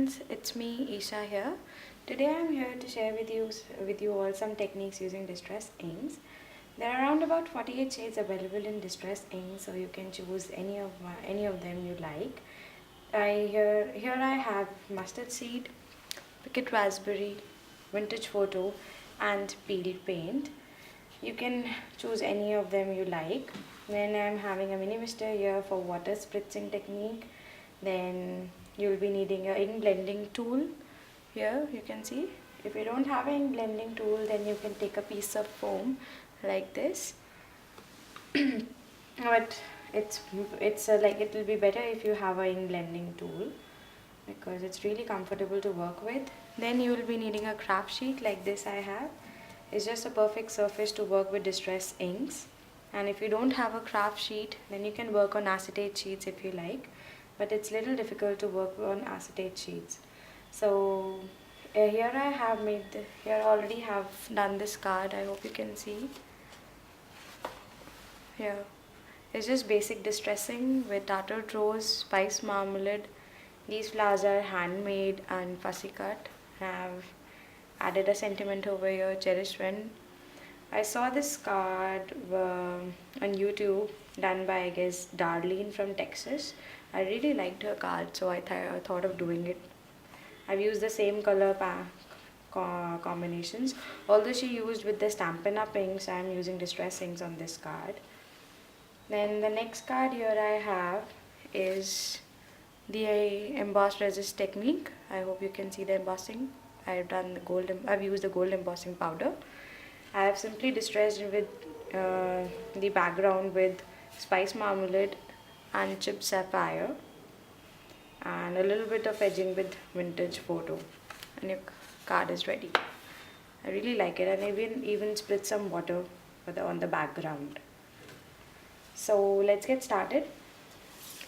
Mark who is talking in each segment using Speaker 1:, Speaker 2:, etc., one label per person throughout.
Speaker 1: friends, it's me Isha here. Today I'm here to share with you all some techniques using distress inks. There are around about 48 shades available in distress ink, so you can choose any of them you like. Here I have mustard seed, picket raspberry, vintage photo, and peel paint. You can choose any of them you like. Then I'm having a mini mister here for water spritzing technique. Then you'll be needing a ink blending tool. Here you can see. If you don't have an ink blending tool, then you can take a piece of foam like this. But like it will be better if you have a ink blending tool, because it's really comfortable to work with. Then you will be needing a craft sheet like this I have. It's just a perfect surface to work with distress inks. And if you don't have a craft sheet, then you can work on acetate sheets if you like, but it's little difficult to work on acetate sheets. So here I have here I already have done this card. I hope you can see. Here it's just basic distressing with tartar rose, spice marmalade. These flowers are handmade and fussy cut. I have added a sentiment over here, cherished friend. I saw this card on YouTube done by, I guess, Darlene from Texas. I really liked her card, so I thought of doing it. I've used the same color combinations. Although she used with the Stampin' Up! Inks, I'm using distress inks on this card. Then the next card here I have is the embossed resist technique. I hope you can see the embossing. I've used the gold embossing powder. I have simply distressed with the background with spice marmalade and chipped sapphire, and a little bit of edging with vintage photo, and your card is ready. I really like it, and even spritz some water on the background. So let's get started.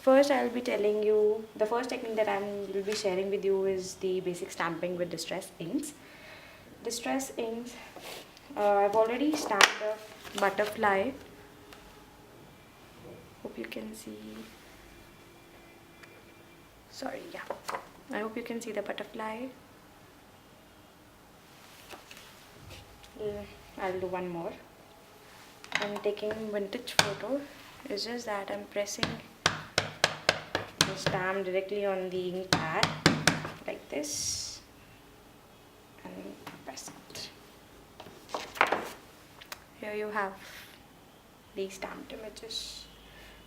Speaker 1: First, I'll be telling you the first technique that I will be sharing with you is the basic stamping with distress inks. Distress inks, I've already stamped a butterfly. Hope you can see. Sorry, yeah. I hope you can see the butterfly. I'll do one more. I'm taking vintage photo. It's just that I'm pressing the stamp directly on the ink pad like this and press it. Here you have these stamped images.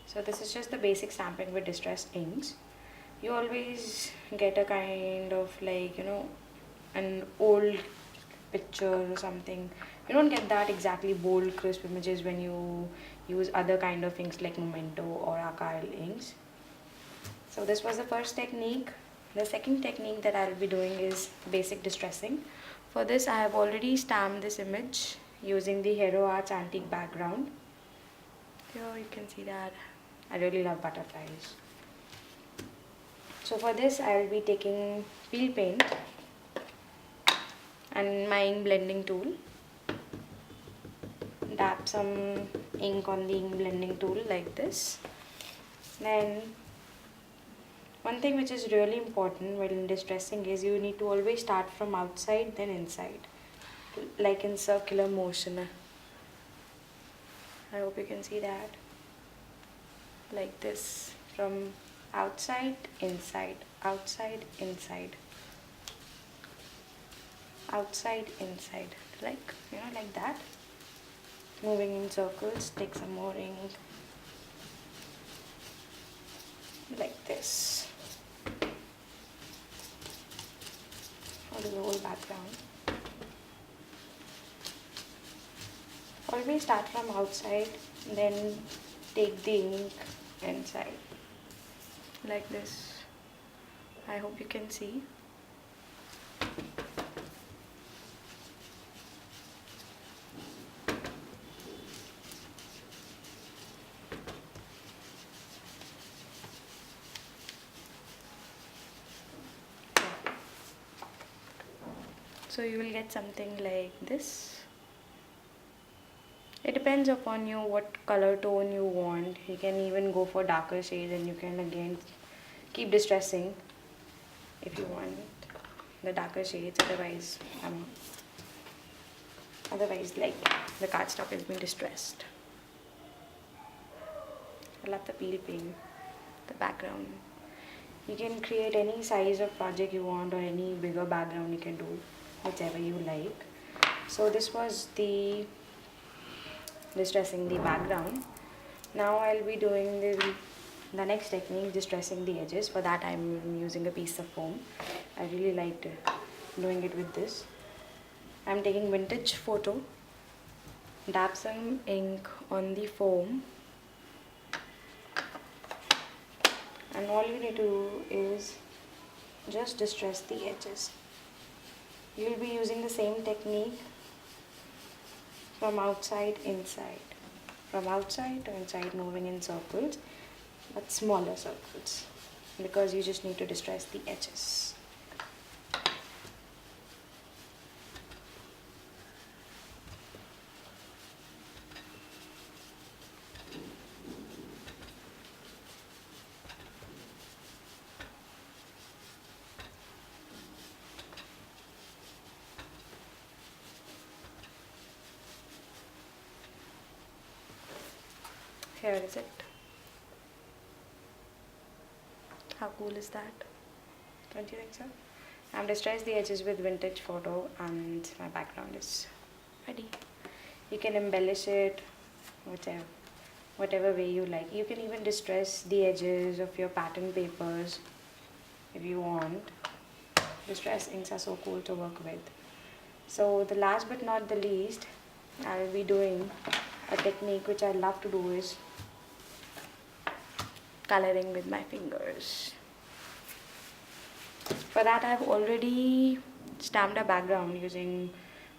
Speaker 1: So this is just the basic stamping with distress inks. You always get a kind of like, an old picture or something. You don't get that exactly bold, crisp images when you use other kind of inks like Memento or Archival inks. So this was the first technique. The second technique that I'll be doing is basic distressing. For this, I have already stamped this image using the Hero Arts antique background. Here you can see that. I really love butterflies. So for this, I'll be taking peel paint and my ink blending tool. Dab some ink on the ink blending tool like this. Then one thing which is really important when distressing is you need to always start from outside then inside, like in circular motion. I hope you can see that. Like this, from outside, inside, outside, inside, outside, inside, like that. Moving in circles. Take some more ink like this for the whole background. Always start from outside, then take the ink inside like this. I hope you can see. So you will get something like this. It depends upon you what color tone you want. You can even go for darker shades and you can again keep distressing. if you want the darker shades. Otherwise, like, the cardstock has been distressed. I love the peel paint, the background. You can create any size of project you want, or any bigger background you can do, whichever you like. So this was the distressing the background. Now I'll be doing the next technique, distressing the edges. For that I'm using a piece of foam. I really liked doing it with this. I'm taking vintage photo, dab some ink on the foam, and all you need to do is just distress the edges. You'll be using the same technique from outside inside, from outside to inside, moving in circles, but smaller circles, because you just need to distress the edges. Here is it. How cool is that? Don't you think so? I've distressed the edges with vintage photo, and my background is ready. You can embellish it whatever way you like. You can even distress the edges of your pattern papers if you want. Distress inks are so cool to work with. So the last but not the least, I'll be doing a technique which I love to do, is coloring with my fingers. For that I've already stamped a background using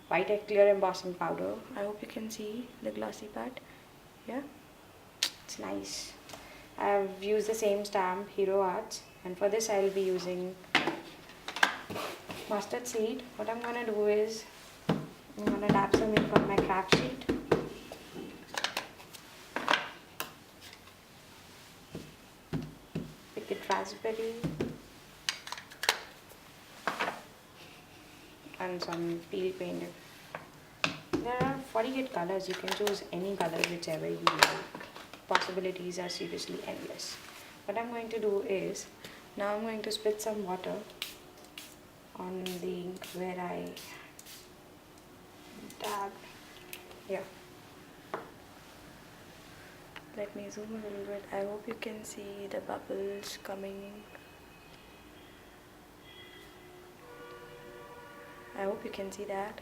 Speaker 1: white clear embossing powder. I hope you can see the glossy part. Yeah, it's nice. I've used the same stamp, Hero Arts, and for this I'll be using mustard seed. What I'm gonna do is I'm gonna dab some ink on my craft sheet. Picket raspberry and some peel paint. There are 48 colors. You can choose any color, whichever you like. Possibilities are seriously endless. What I'm going to do is, now I'm going to spit some water on the ink where I dabbed. Here. Let me zoom a little bit. I hope you can see the bubbles coming. I hope you can see that.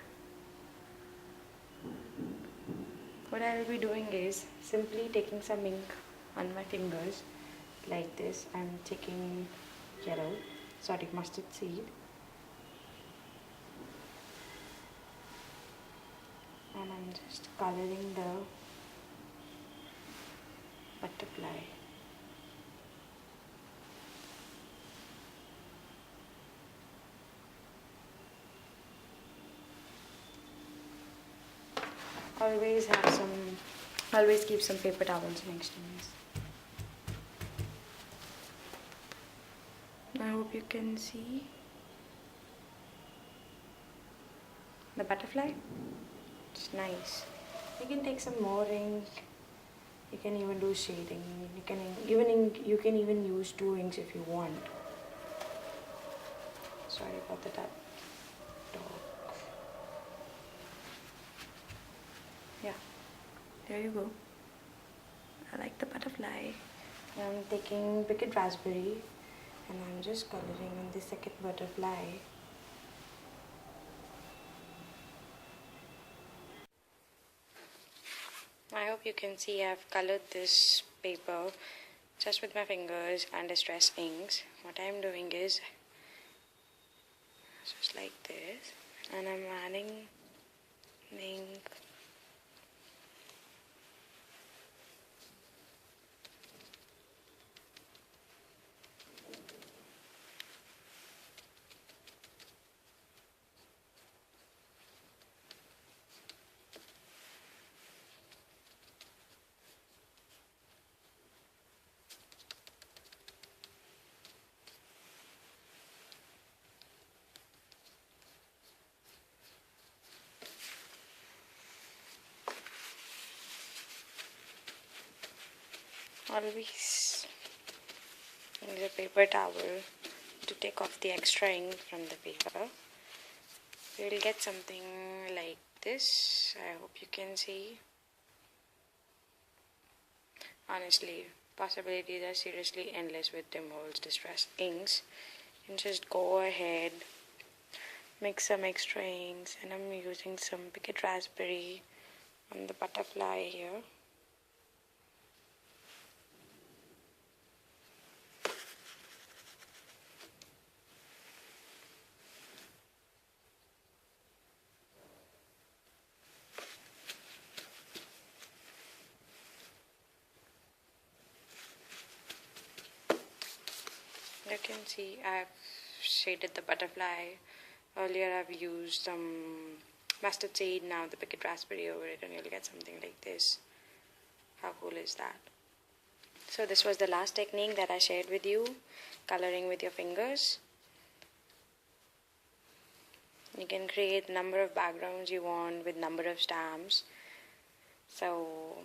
Speaker 1: What I will be doing is simply taking some ink on my fingers like this. I'm taking mustard seed, and I'm just coloring the butterfly. Always keep some paper towels next to me. I hope you can see the butterfly. It's nice. You can take some more ink. You can even do shading. You can even use 2 inks if you want. Sorry about the dog. Yeah, there you go. I like the butterfly. I'm taking Picket Raspberry and I'm just coloring on the second butterfly. I hope you can see I've colored this paper just with my fingers and distress inks. What I'm doing is just like this, and I'm adding ink. always use a paper towel to take off the extra ink from the paper. We will get something like this. I hope you can see. Honestly, possibilities are seriously endless with Tim Holtz Distress inks. And just go ahead, mix some extra inks, and I'm using some Picket Raspberry on the butterfly here. You can see I've shaded the butterfly. Earlier I've used some mustard seed, now the Picket Raspberry over it, and you'll get something like this. How cool is that? So this was the last technique that I shared with you, coloring with your fingers. You can create number of backgrounds you want with number of stamps. So